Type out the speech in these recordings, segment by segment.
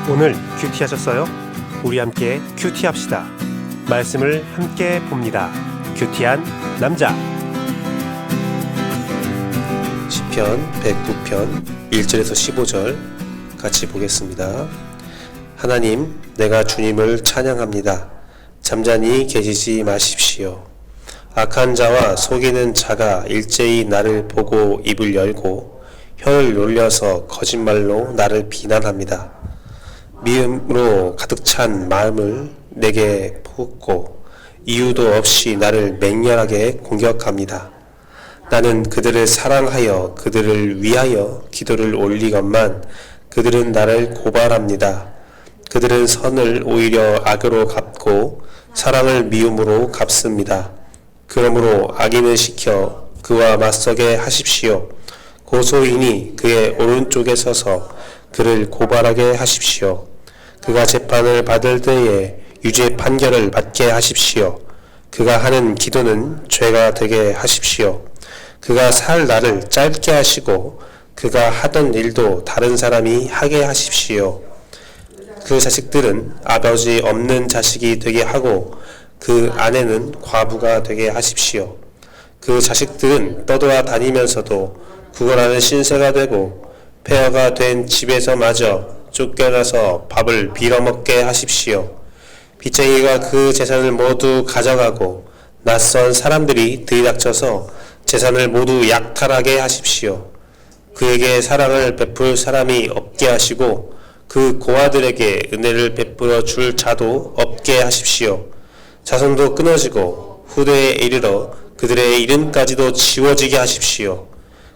오늘 큐티하셨어요? 우리 함께 큐티합시다. 말씀을 함께 봅니다. 큐티한 남자. 시편 109편 1절에서 15절 같이 보겠습니다. 하나님, 내가 주님을 찬양합니다. 잠잠히 계시지 마십시오. 악한 자와 속이는 자가 일제히 나를 보고 입을 열고 혀를 놀려서 거짓말로 나를 비난합니다. 미움으로 가득 찬 마음을 내게 품고 이유도 없이 나를 맹렬하게 공격합니다. 나는 그들을 사랑하여 그들을 위하여 기도를 올리건만 그들은 나를 고발합니다. 그들은 선을 오히려 악으로 갚고 사랑을 미움으로 갚습니다. 그러므로 악인을 시켜 그와 맞서게 하십시오. 고소인이 그의 오른쪽에 서서 그를 고발하게 하십시오. 그가 재판을 받을 때에 유죄 판결을 받게 하십시오. 그가 하는 기도는 죄가 되게 하십시오. 그가 살 날을 짧게 하시고 그가 하던 일도 다른 사람이 하게 하십시오. 그 자식들은 아버지 없는 자식이 되게 하고 그 아내는 과부가 되게 하십시오. 그 자식들은 떠돌아다니면서도 구걸하는 신세가 되고 폐허가 된 집에서마저 쫓겨나서 밥을 빌어먹게 하십시오. 빚쟁이가 그 재산을 모두 가져가고 낯선 사람들이 들이닥쳐서 재산을 모두 약탈하게 하십시오. 그에게 사랑을 베풀 사람이 없게 하시고 그 고아들에게 은혜를 베풀어 줄 자도 없게 하십시오. 자손도 끊어지고 후대에 이르러 그들의 이름까지도 지워지게 하십시오.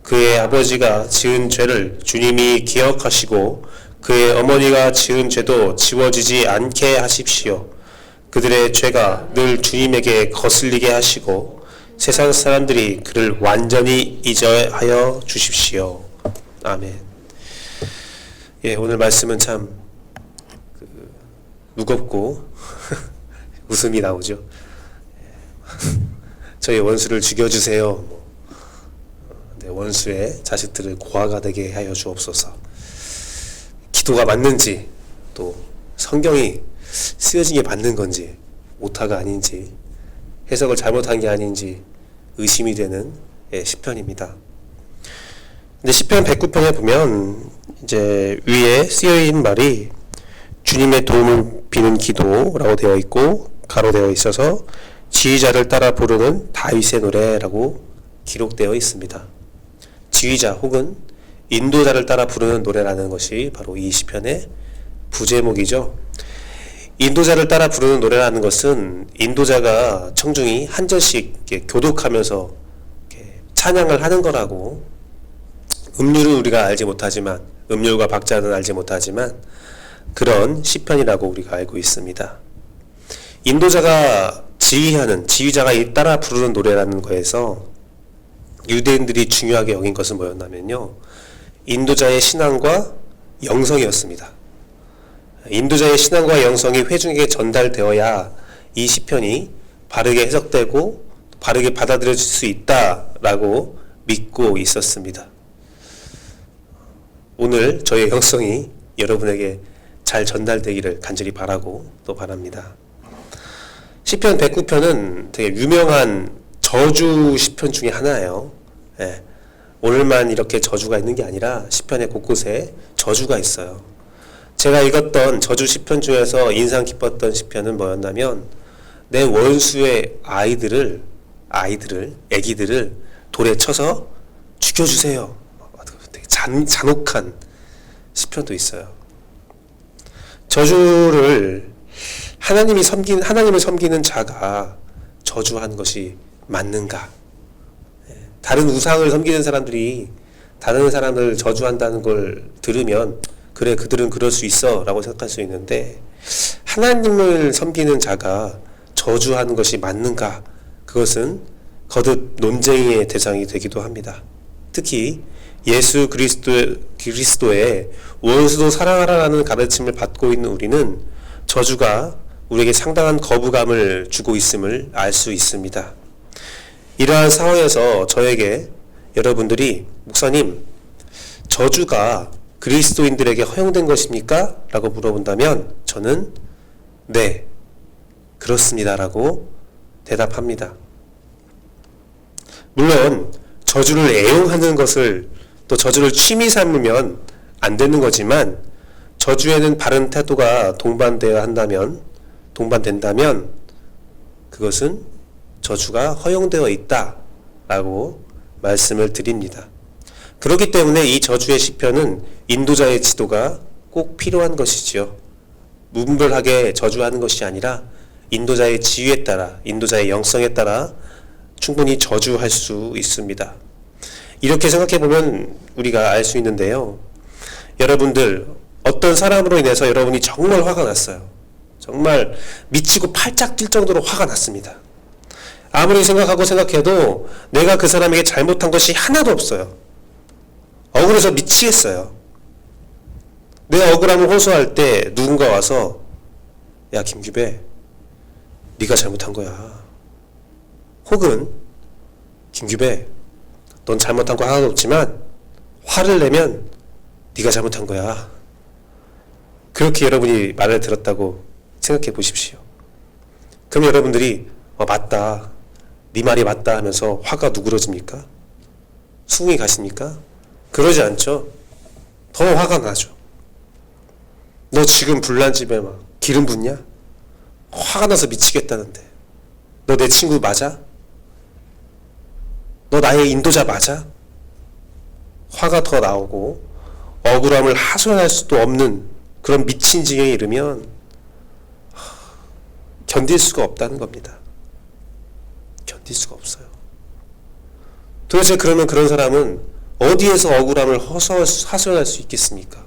그의 아버지가 지은 죄를 주님이 기억하시고 그의 어머니가 지은 죄도 지워지지 않게 하십시오. 그들의 죄가 늘 주님에게 거슬리게 하시고 세상 사람들이 그를 완전히 잊어하여 주십시오. 아멘. 오늘 말씀은 참 무겁고 웃음이 나오죠. 저희 원수를 죽여주세요. 원수의 자식들을 고아가 되게 하여 주옵소서. 기도가 맞는지, 또 성경이 쓰여진 게 맞는 건지, 오타가 아닌지, 해석을 잘못한 게 아닌지 의심이 되는 시편입니다. 근데 시편 109편에 보면 이제 위에 쓰여있는 말이 주님의 도움을 비는 기도라고 되어 있고 가로되어 있어서 지휘자를 따라 부르는 다윗의 노래라고 기록되어 있습니다. 지휘자 혹은 인도자를 따라 부르는 노래라는 것이 바로 이 시편의 부제목이죠. 인도자를 따라 부르는 노래라는 것은 인도자가 청중이 한 절씩 교독하면서 찬양을 하는 거라고, 음률은 우리가 알지 못하지만, 음률과 박자는 알지 못하지만 그런 시편이라고 우리가 알고 있습니다. 인도자가 지휘자가 따라 부르는 노래라는 거에서 유대인들이 중요하게 여긴 것은 뭐였냐면요, 인도자의 신앙과 영성이었습니다. 인도자의 신앙과 영성이 회중에게 전달되어야 이 시편이 바르게 해석되고 바르게 받아들여질 수 있다라고 믿고 있었습니다. 오늘 저의 영성이 여러분에게 잘 전달되기를 간절히 바라고 또 바랍니다. 시편 109편은 되게 유명한 저주 시편 중에 하나예요. 오늘만 이렇게 저주가 있는 게 아니라 시편의 곳곳에 저주가 있어요. 제가 읽었던 저주 시편 중에서 인상 깊었던 시편은 뭐였냐면, 내 원수의 아기들을 돌에 쳐서 죽여주세요. 되게 잔혹한 시편도 있어요. 저주를 하나님을 섬기는 자가 저주한 것이 맞는가? 다른 우상을 섬기는 사람들이 다른 사람을 저주한다는 걸 들으면 그래, 그들은 그럴 수 있어 라고 생각할 수 있는데, 하나님을 섬기는 자가 저주하는 것이 맞는가? 그것은 거듭 논쟁의 대상이 되기도 합니다. 특히 예수 그리스도의 원수도 사랑하라는 가르침을 받고 있는 우리는 저주가 우리에게 상당한 거부감을 주고 있음을 알 수 있습니다. 이러한 상황에서 저에게 여러분들이, 목사님, 저주가 그리스도인들에게 허용된 것입니까? 라고 물어본다면 저는 네, 그렇습니다. 라고 대답합니다. 물론 저주를 애용하는 것을 또 저주를 취미 삼으면 안 되는 거지만 저주에는 바른 태도가 동반된다면 그것은 저주가 허용되어 있다라고 말씀을 드립니다. 그렇기 때문에 이 저주의 시편은 인도자의 지도가 꼭 필요한 것이지요. 무분별하게 저주하는 것이 아니라 인도자의 지위에 따라, 인도자의 영성에 따라 충분히 저주할 수 있습니다. 이렇게 생각해 보면 우리가 알 수 있는데요. 여러분들 어떤 사람으로 인해서 여러분이 정말 화가 났어요. 정말 미치고 팔짝 뛸 정도로 화가 났습니다. 아무리 생각해도 내가 그 사람에게 잘못한 것이 하나도 없어요. 억울해서 미치겠어요. 내 억울함을 호소할 때 누군가 와서 야 김규배, 네가 잘못한 거야. 혹은 김규배, 넌 잘못한 거 하나도 없지만 화를 내면 네가 잘못한 거야. 그렇게 여러분이 말을 들었다고 생각해 보십시오. 그럼 여러분들이 맞다, 네 말이 맞다 하면서 화가 누그러집니까? 수긍이 가십니까? 그러지 않죠. 더 화가 나죠. 너 지금 불난 집에 막 기름 붓냐? 화가 나서 미치겠다는데 너 내 친구 맞아? 너 나의 인도자 맞아? 화가 더 나오고 억울함을 하소연할 수도 없는 그런 미친 지경에 이르면 견딜 수가 없다는 겁니다. 견딜 수가 없어요. 도대체 그러면 그런 사람은 어디에서 억울함을 하소연할 수 있겠습니까?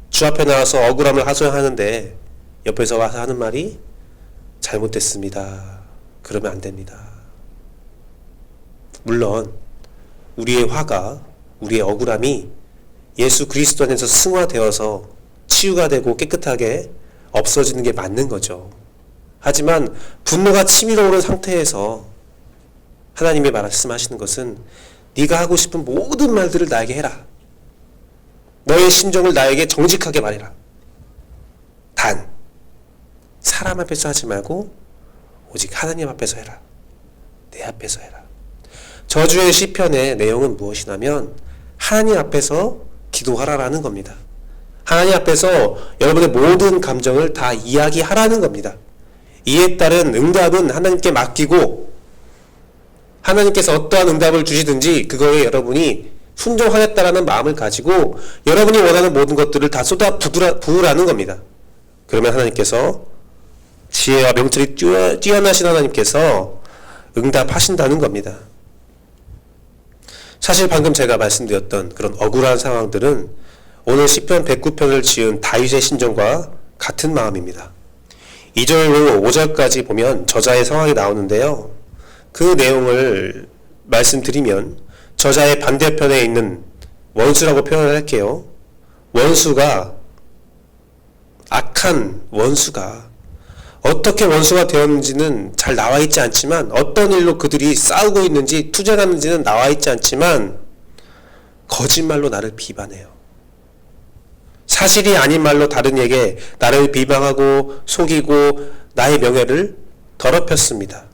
주 앞에 나와서 억울함을 하소연하는데 옆에서 와서 하는 말이 잘못됐습니다. 그러면 안 됩니다. 물론 우리의 화가, 우리의 억울함이 예수 그리스도 안에서 승화되어서 치유가 되고 깨끗하게 없어지는 게 맞는 거죠. 하지만 분노가 치밀어 오른 상태에서 하나님이 말씀하시는 것은 네가 하고 싶은 모든 말들을 나에게 해라. 너의 심정을 나에게 정직하게 말해라. 단 사람 앞에서 하지 말고 오직 하나님 앞에서 해라. 내 앞에서 해라. 저주의 시편의 내용은 무엇이냐면 하나님 앞에서 기도하라라는 겁니다. 하나님 앞에서 여러분의 모든 감정을 다 이야기하라는 겁니다. 이에 따른 응답은 하나님께 맡기고 하나님께서 어떠한 응답을 주시든지 그거에 여러분이 순종하겠다라는 마음을 가지고 여러분이 원하는 모든 것들을 다 쏟아 부으라는 겁니다. 그러면 하나님께서 지혜와 명철이 뛰어나신 하나님께서 응답하신다는 겁니다. 사실 방금 제가 말씀드렸던 그런 억울한 상황들은 오늘 시편 109편을 지은 다윗의 심정과 같은 마음입니다. 2절로 5절까지 보면 저자의 상황이 나오는데요. 그 내용을 말씀드리면 저자의 반대편에 있는 원수라고 표현을 할게요. 원수가, 악한 원수가 어떻게 원수가 되었는지는 잘 나와 있지 않지만 어떤 일로 그들이 싸우고 있는지 투쟁하는지는 나와 있지 않지만 거짓말로 나를 비방해요. 사실이 아닌 말로 다른 이에게 나를 비방하고 속이고 나의 명예를 더럽혔습니다.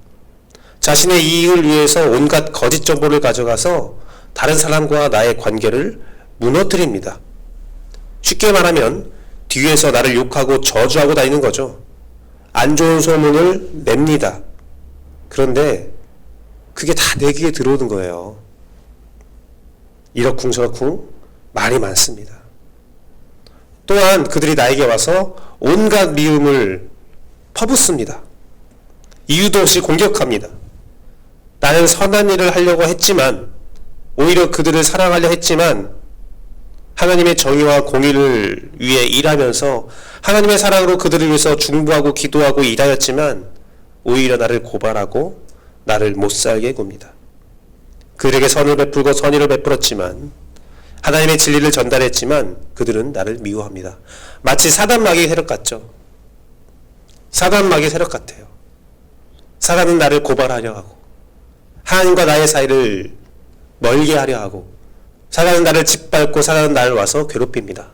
자신의 이익을 위해서 온갖 거짓 정보를 가져가서 다른 사람과 나의 관계를 무너뜨립니다. 쉽게 말하면 뒤에서 나를 욕하고 저주하고 다니는 거죠. 안 좋은 소문을 냅니다. 그런데 그게 다 내 귀에 들어오는 거예요. 이러쿵저러쿵 말이 많습니다. 또한 그들이 나에게 와서 온갖 미움을 퍼붓습니다. 이유도 없이 공격합니다. 나는 선한 일을 하려고 했지만 오히려 그들을 사랑하려 했지만 하나님의 정의와 공의를 위해 일하면서 하나님의 사랑으로 그들을 위해서 중보하고 기도하고 일하였지만 오히려 나를 고발하고 나를 못살게 굽니다. 그들에게 선을 베풀고 선의를 베풀었지만 하나님의 진리를 전달했지만 그들은 나를 미워합니다. 마치 사단마귀의 세력 같죠. 사단마귀의 세력 같아요. 사단은 나를 고발하려 하고 하나님과 나의 사이를 멀게 하려 하고 사단은 나를 짓밟고 사단은 나를 와서 괴롭힙니다.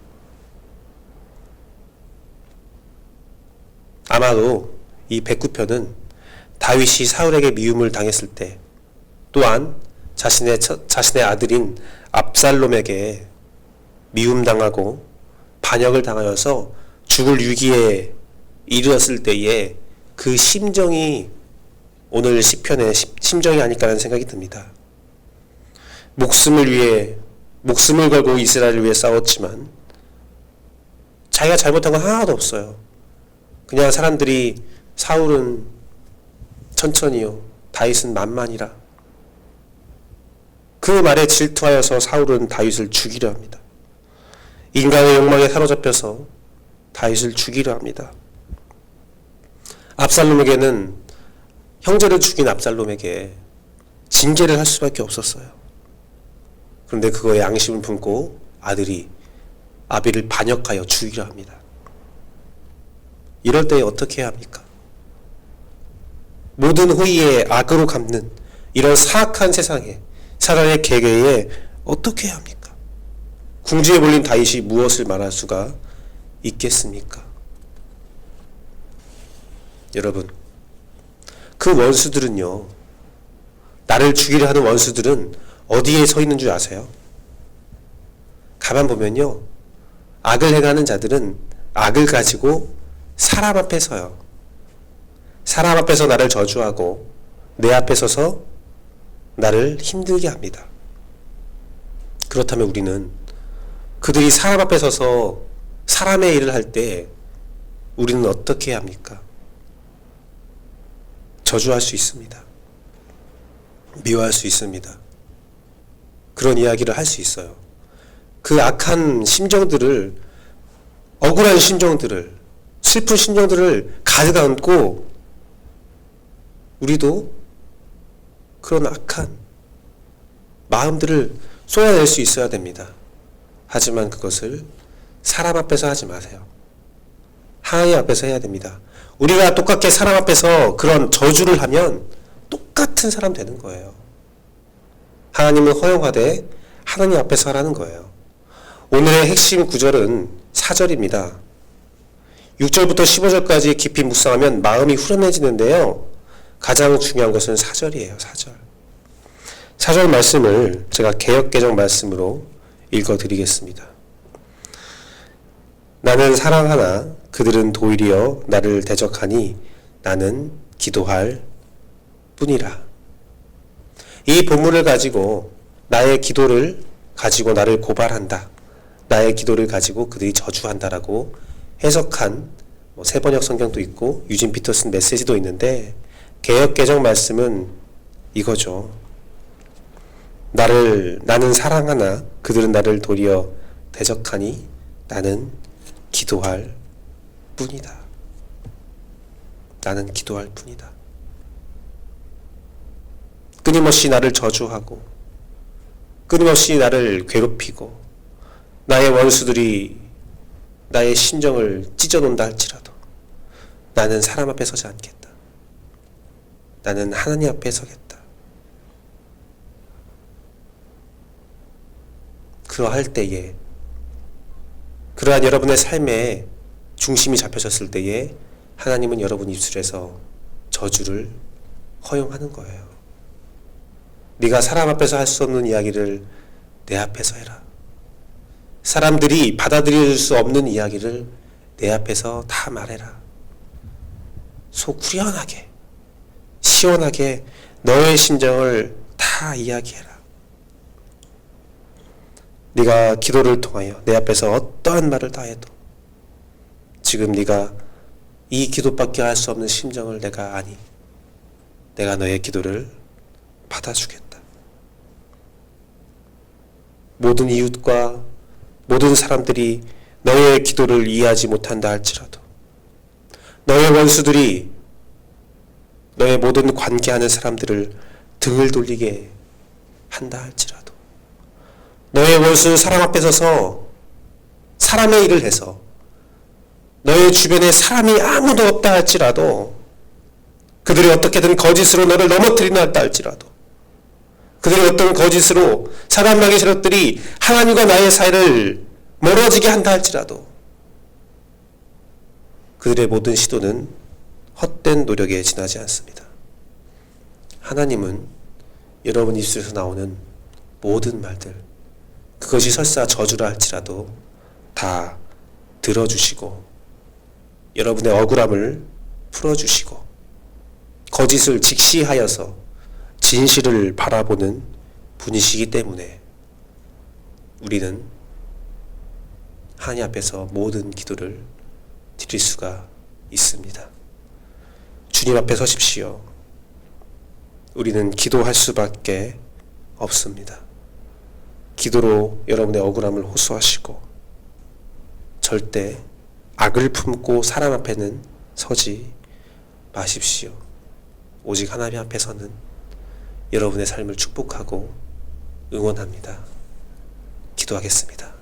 아마도 이 109편은 다윗이 사울에게 미움을 당했을 때, 또한 자신의 아들인 압살롬에게 미움당하고 반역을 당하여서 죽을 위기에 이르렀을 때에 그 심정이 오늘 시편의 심정이 아닐까라는 생각이 듭니다. 목숨을 걸고 이스라엘을 위해 싸웠지만 자기가 잘못한 건 하나도 없어요. 그냥 사람들이 사울은 천천히요, 다윗은 만만이라, 그 말에 질투하여서 사울은 다윗을 죽이려 합니다. 인간의 욕망에 사로잡혀서 다윗을 죽이려 합니다. 압살롬에게는, 형제를 죽인 압살롬에게 징계를 할 수밖에 없었어요. 그런데 그거에 양심을 품고 아들이 아비를 반역하여 죽이려 합니다. 이럴 때 어떻게 해야 합니까? 모든 호의에 악으로 갚는 이런 사악한 세상에, 사단의 계계에 어떻게 해야 합니까? 궁지에 몰린 다윗이 무엇을 말할 수가 있겠습니까? 여러분, 그 원수들은요, 나를 죽이려 하는 원수들은 어디에 서 있는 줄 아세요? 가만 보면요, 악을 행하는 자들은 악을 가지고 사람 앞에 서요. 사람 앞에서 나를 저주하고 내 앞에 서서 나를 힘들게 합니다. 그렇다면 우리는 그들이 사람 앞에 서서 사람의 일을 할 때 우리는 어떻게 해야 합니까? 저주할 수 있습니다. 미워할 수 있습니다. 그런 이야기를 할 수 있어요. 그 악한 심정들을, 억울한 심정들을, 슬픈 심정들을 가득 안고 우리도 그런 악한 마음들을 쏟아낼 수 있어야 됩니다. 하지만 그것을 사람 앞에서 하지 마세요. 하나님 앞에서 해야 됩니다. 우리가 똑같게 사람 앞에서 그런 저주를 하면 똑같은 사람 되는 거예요. 하나님은 허용하되 하나님 앞에서 하라는 거예요. 오늘의 핵심 구절은 4절입니다. 6절부터 15절까지 깊이 묵상하면 마음이 후련해지는데요. 가장 중요한 것은 4절이에요. 4절. 4절 말씀을 제가 개역개정 말씀으로 읽어드리겠습니다. 나는 사랑하나 그들은 도리어 나를 대적하니 나는 기도할 뿐이라. 이 본문을 가지고 나의 기도를 가지고 나를 고발한다, 나의 기도를 가지고 그들이 저주한다라고 해석한 세번역 성경도 있고 유진 피터슨 메시지도 있는데, 개역개정 말씀은 이거죠. 나는 사랑하나 그들은 나를 도리어 대적하니 나는 기도할 뿐이다. 나는 기도할 뿐이다. 끊임없이 나를 저주하고 끊임없이 나를 괴롭히고 나의 원수들이 나의 심정을 찢어놓는다 할지라도 나는 사람 앞에 서지 않겠다. 나는 하나님 앞에 서겠다. 그러할 때에, 그러한 여러분의 삶에 중심이 잡혀졌을 때에 하나님은 여러분 입술에서 저주를 허용하는 거예요. 네가 사람 앞에서 할 수 없는 이야기를 내 앞에서 해라. 사람들이 받아들일 수 없는 이야기를 내 앞에서 다 말해라. 속 후련하게, 시원하게 너의 심정을 다 이야기해라. 네가 기도를 통하여 내 앞에서 어떠한 말을 다 해도 지금 네가 이 기도밖에 할 수 없는 심정을 내가 아니, 내가 너의 기도를 받아주겠다. 모든 이웃과 모든 사람들이 너의 기도를 이해하지 못한다 할지라도, 너의 원수들이 너의 모든 관계하는 사람들을 등을 돌리게 한다 할지라도, 너의 원수 사람 앞에 서서 사람의 일을 해서 너의 주변에 사람이 아무도 없다 할지라도, 그들이 어떻게든 거짓으로 너를 넘어뜨린다 할지라도 그들의 어떤 거짓으로 사람 마귀 세력들이 하나님과 나의 사이를 멀어지게 한다 할지라도 그들의 모든 시도는 헛된 노력에 지나지 않습니다. 하나님은 여러분 입술에서 나오는 모든 말들, 그것이 설사 저주라 할지라도 다 들어주시고 여러분의 억울함을 풀어주시고 거짓을 직시하여서 진실을 바라보는 분이시기 때문에 우리는 하나님 앞에서 모든 기도를 드릴 수가 있습니다. 주님 앞에 서십시오. 우리는 기도할 수밖에 없습니다. 기도로 여러분의 억울함을 호소하시고 절대 악을 품고 사람 앞에는 서지 마십시오. 오직 하나님 앞에서는 여러분의 삶을 축복하고 응원합니다. 기도하겠습니다.